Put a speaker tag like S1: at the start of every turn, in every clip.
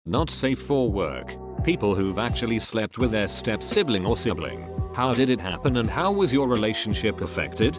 S1: Not safe for work. People who've actually slept with their step-sibling or sibling. How did it happen and how was your relationship affected?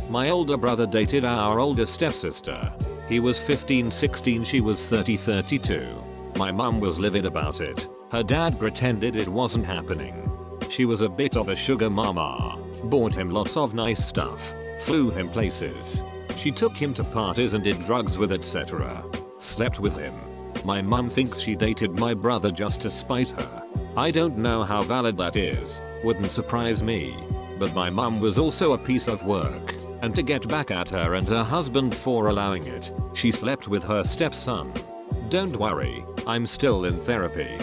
S1: My older brother dated our older stepsister. He was 15-16, she was 30-32. My mum was livid about it. Her dad pretended it wasn't happening. She was a bit of a sugar mama. Bought him lots of nice stuff. Flew him places. She took him to parties and did drugs with etc. Slept with him. My mum thinks she dated my brother just to spite her. I don't know how valid that is. Wouldn't surprise me. But my mum was also a piece of work. And to get back at her and her husband for allowing it, she slept with her stepson. Don't worry, I'm still in therapy.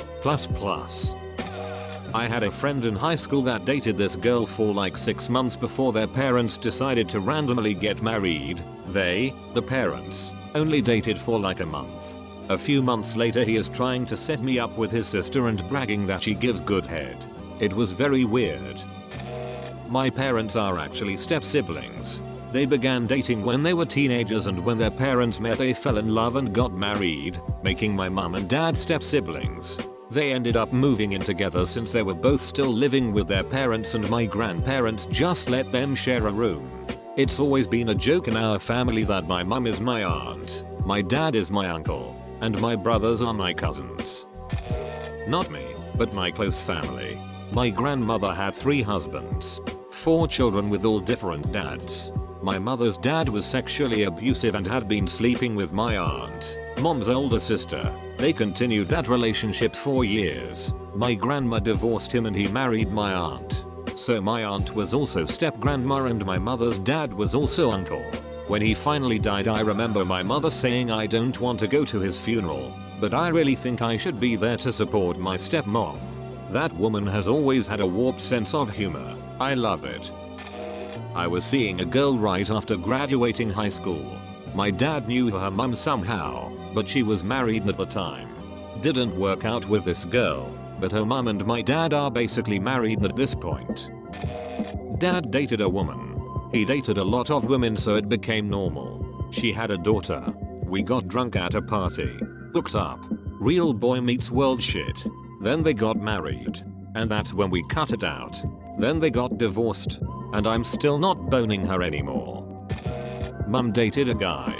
S1: I had a friend in high school that dated this girl for like 6 months before their parents decided to randomly get married. They, the parents, only dated for like a month. A few months later he is trying to set me up with his sister and bragging that she gives good head. It was very weird. My parents are actually step-siblings. They began dating when they were teenagers and when their parents met they fell in love and got married, making my mum and dad step-siblings. They ended up moving in together since they were both still living with their parents and my grandparents just let them share a room. It's always been a joke in our family that my mum is my aunt, my dad is my uncle, and my brothers are my cousins. Not me, but my close family. My grandmother had 3 husbands, 4 children with all different dads. My mother's dad was sexually abusive and had been sleeping with my aunt, mom's older sister. They continued that relationship for years. My grandma divorced him and he married my aunt. So my aunt was also step-grandma and my mother's dad was also uncle. When he finally died I remember my mother saying I don't want to go to his funeral, but I really think I should be there to support my stepmom. That woman has always had a warped sense of humor. I love it. I was seeing a girl right after graduating high school. My dad knew her mum somehow, but she was married at the time. Didn't work out with this girl, but her mum and my dad are basically married at this point. Dad dated a woman. He dated a lot of women so it became normal. She had a daughter. We got drunk at a party. Hooked up. Real boy meets world shit. Then they got married. And that's when we cut it out. Then they got divorced. And I'm still not boning her anymore. Mum dated a guy.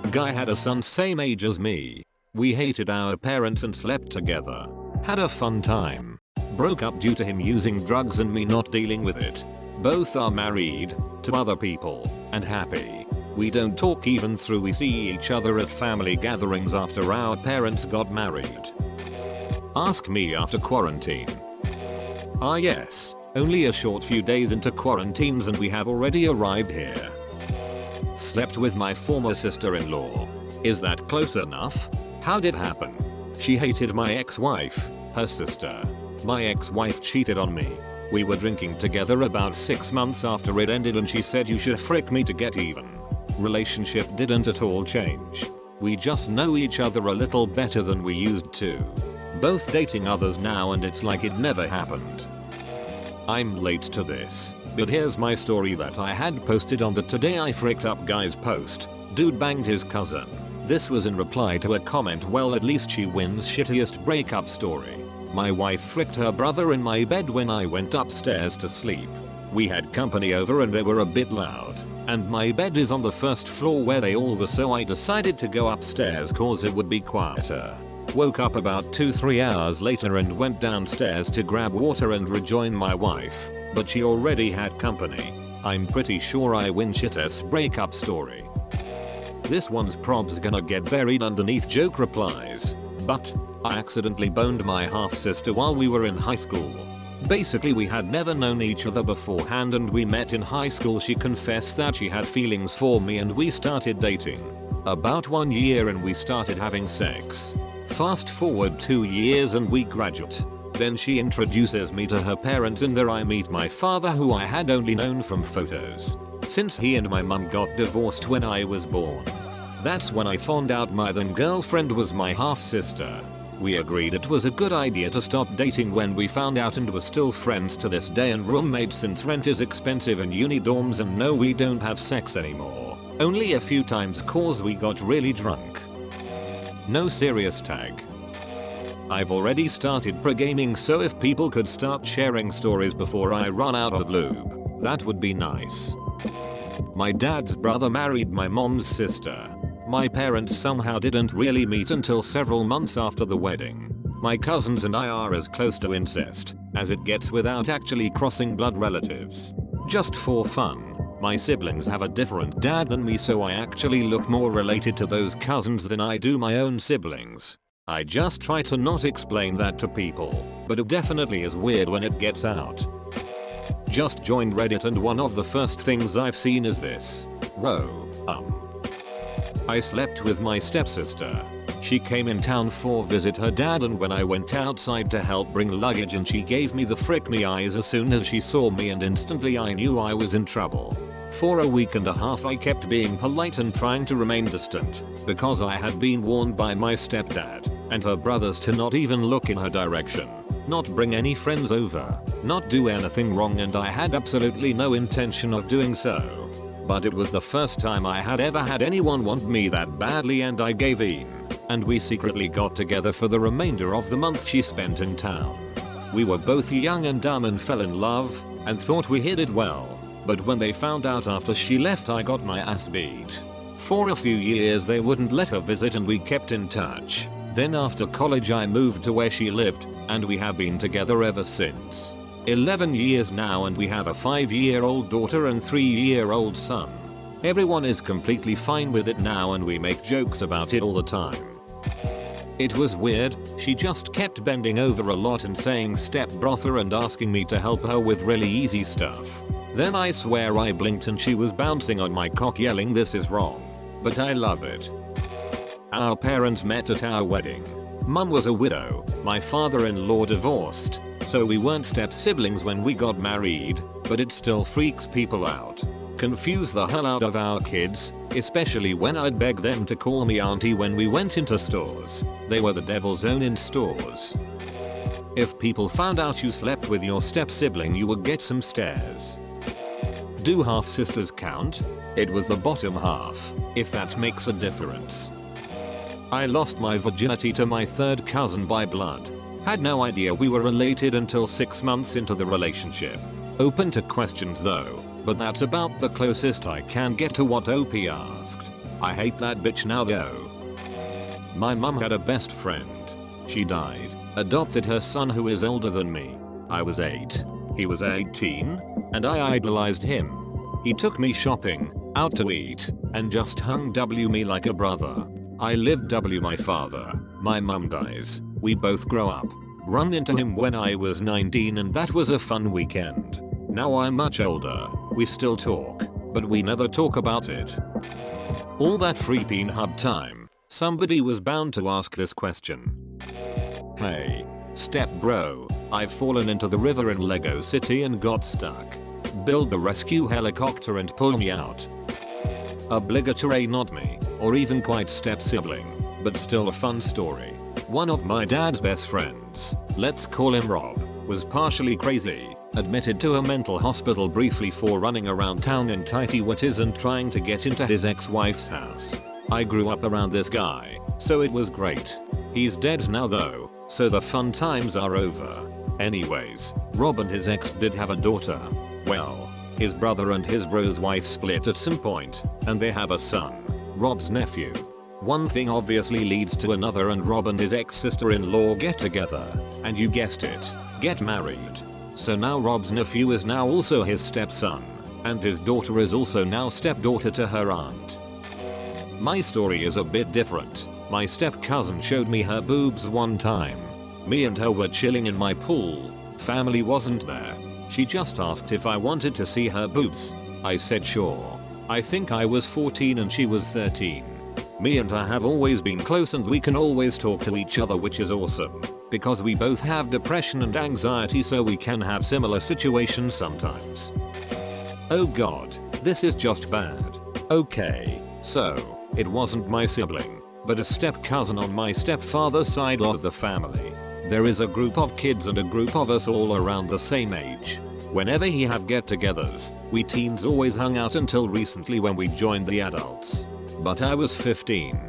S1: Guy had a son same age as me. We hated our parents and slept together. Had a fun time. Broke up due to him using drugs and me not dealing with it. Both are married, to other people, and happy. We don't talk even though we see each other at family gatherings after our parents got married. Ask me after quarantine. Ah yes, only a short few days into quarantines and we have already arrived here. Slept with my former sister-in-law. Is that close enough? How did it happen? She hated my ex-wife, her sister. My ex-wife cheated on me. We were drinking together about 6 months after it ended and she said you should frick me to get even. Relationship didn't at all change. We just know each other a little better than we used to. Both dating others now and it's like it never happened. I'm late to this, but here's my story that I had posted on the Today I Fricked Up Guys post. Dude banged his cousin. This was in reply to a comment, well at least she wins shittiest breakup story. My wife fricked her brother in my bed when I went upstairs to sleep. We had company over and they were a bit loud. And my bed is on the first floor where they all were so I decided to go upstairs cause it would be quieter. Woke up about 2-3 hours later and went downstairs to grab water and rejoin my wife, but she already had company. I'm pretty sure I win shittest breakup story. This one's probs gonna get buried underneath joke replies, but I accidentally boned my half-sister while we were in high school. Basically we had never known each other beforehand and we met in high school. She confessed that she had feelings for me and we started dating. About 1 year and we started having sex. Fast forward 2 years and we graduate. Then she introduces me to her parents and there I meet my father who I had only known from photos. Since he and my mum got divorced when I was born. That's when I found out my then girlfriend was my half-sister. We agreed it was a good idea to stop dating when we found out and were still friends to this day and roommates since rent is expensive in uni dorms and no we don't have sex anymore. Only a few times cause we got really drunk. No serious tag. I've already started pre-gaming, so if people could start sharing stories before I run out of lube, that would be nice. My dad's brother married my mom's sister. My parents somehow didn't really meet until several months after the wedding. My cousins and I are as close to incest as it gets without actually crossing blood relatives. Just for fun, my siblings have a different dad than me, so I actually look more related to those cousins than I do my own siblings. I just try to not explain that to people, but it definitely is weird when it gets out. Just joined Reddit and one of the first things I've seen is this. I slept with my stepsister. She came in town for visit her dad, and when I went outside to help bring luggage and she gave me the frick me eyes as soon as she saw me, and instantly I knew I was in trouble. For a week and a half I kept being polite and trying to remain distant, because I had been warned by my stepdad and her brothers to not even look in her direction, not bring any friends over, not do anything wrong, and I had absolutely no intention of doing so. But it was the first time I had ever had anyone want me that badly, and I gave in, and we secretly got together for the remainder of the month she spent in town. We were both young and dumb and fell in love, and thought we hid it well, but when they found out after she left I got my ass beat. For a few years they wouldn't let her visit and we kept in touch. Then after college I moved to where she lived, and we have been together ever since. 11 years now, and we have a 5-year-old daughter and 3-year-old son. Everyone is completely fine with it now and we make jokes about it all the time. It was weird, she just kept bending over a lot and saying step-brother and asking me to help her with really easy stuff. Then I swear I blinked and she was bouncing on my cock yelling this is wrong. But I love it. Our parents met at our wedding. Mum was a widow, my father-in-law divorced, so we weren't step-siblings when we got married, but it still freaks people out. Confuse the hell out of our kids, especially when I'd beg them to call me auntie when we went into stores. They were the devil's own in stores. If people found out you slept with your step-sibling you would get some stares. Do half-sisters count? It was the bottom half, if that makes a difference. I lost my virginity to my third cousin by blood. Had no idea we were related until 6 months into the relationship. Open to questions though, but that's about the closest I can get to what OP asked. I hate that bitch now though. My mum had a best friend. She died, adopted her son who is older than me. I was 8. He was 18, and I idolized him. He took me shopping, out to eat, and just hung W me like a brother. I lived W my father. My mum dies. We both grow up. Run into him when I was 19 and that was a fun weekend. Now I'm much older. We still talk, but we never talk about it. All that free peen hub time. Somebody was bound to ask this question. Hey, step bro, I've fallen into the river in Lego City and got stuck. Build the rescue helicopter and pull me out. Obligatory not me, or even quite step sibling, but still a fun story. One of my dad's best friends, let's call him Rob, was partially crazy, admitted to a mental hospital briefly for running around town in tighty whities and trying to get into his ex-wife's house. I grew up around this guy, so it was great. He's dead now though, so the fun times are over. Anyways, Rob and his ex did have a daughter. Well, his brother and his bro's wife split at some point, and they have a son, Rob's nephew. One thing obviously leads to another, and Rob and his ex-sister-in-law get together, and you guessed it, get married. So now Rob's nephew is now also his stepson, and his daughter is also now stepdaughter to her aunt. My story is a bit different. My step-cousin showed me her boobs one time. Me and her were chilling in my pool. Family wasn't there. She just asked if I wanted to see her boobs. I said sure. I think I was 14 and she was 13. Me and her have always been close and we can always talk to each other, which is awesome. Because we both have depression and anxiety, so we can have similar situations sometimes. Oh god, this is just bad. Okay, so, it wasn't my sibling, but a step cousin on my stepfather's side of the family. There is a group of kids and a group of us all around the same age. Whenever he have get-togethers, we teens always hung out until recently when we joined the adults. But I was 15.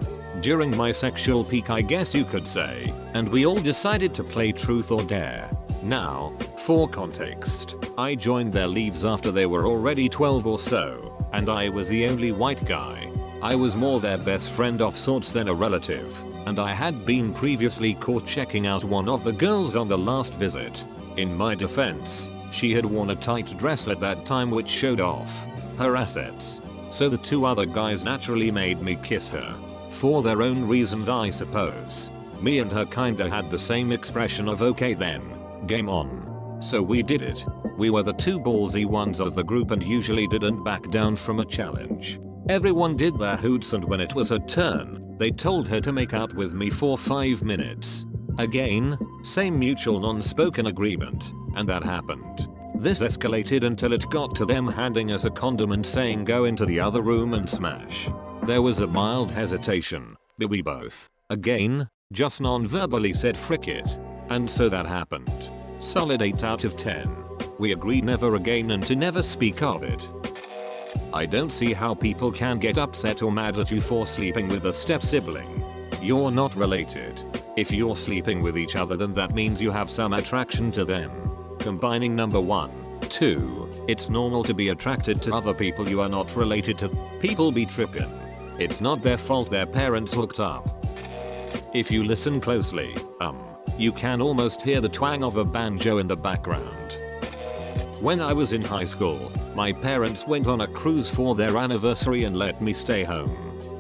S1: during my sexual peak, I guess you could say, and we all decided to play truth or dare. Now, for context, I joined their leaves after they were already 12 or so, and I was the only white guy. I was more their best friend of sorts than a relative, and I had been previously caught checking out one of the girls on the last visit. In my defense, she had worn a tight dress at that time which showed off her assets. So the two other guys naturally made me kiss her. For their own reasons, I suppose. Me and her kinda had the same expression of okay then, game on. So we did it. We were the two ballsy ones of the group and usually didn't back down from a challenge. Everyone did their hoots, and when it was her turn, they told her to make out with me for 5 minutes. Again, same mutual non-spoken agreement, and that happened. This escalated until it got to them handing us a condom and saying go into the other room and smash. There was a mild hesitation, but we both, again, just non-verbally said frick it. And so that happened. Solid 8 out of 10. We agreed never again and to never speak of it. I don't see how people can get upset or mad at you for sleeping with a step-sibling. You're not related. If you're sleeping with each other, then that means you have some attraction to them. Combining number 1, 2, it's normal to be attracted to other people you are not related to. People be trippin'. It's not their fault their parents hooked up. If you listen closely, you can almost hear the twang of a banjo in the background. When I was in high school, my parents went on a cruise for their anniversary and let me stay home.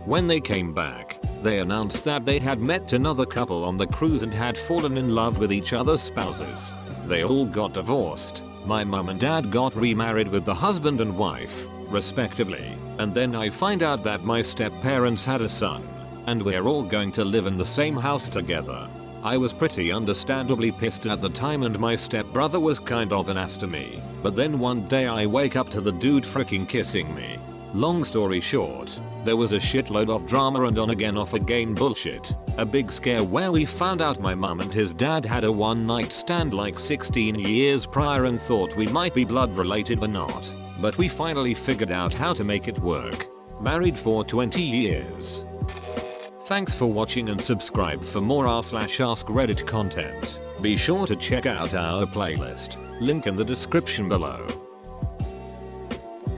S1: When they came back, they announced that they had met another couple on the cruise and had fallen in love with each other's spouses. They all got divorced. My mum and dad got remarried with the husband and wife, respectively, and then I find out that my step-parents had a son, and we're all going to live in the same house together. I was pretty understandably pissed at the time, and my stepbrother was kind of an ass to me, but then one day I wake up to the dude freaking kissing me. Long story short, there was a shitload of drama and on again off again bullshit, a big scare where we found out my mum and his dad had a one night stand like 16 years prior and thought we might be blood related but not, but we finally figured out how to make it work. Married for 20 years. Thanks for watching and subscribe for more r/AskReddit content. Be sure to check out our playlist, link in the description below.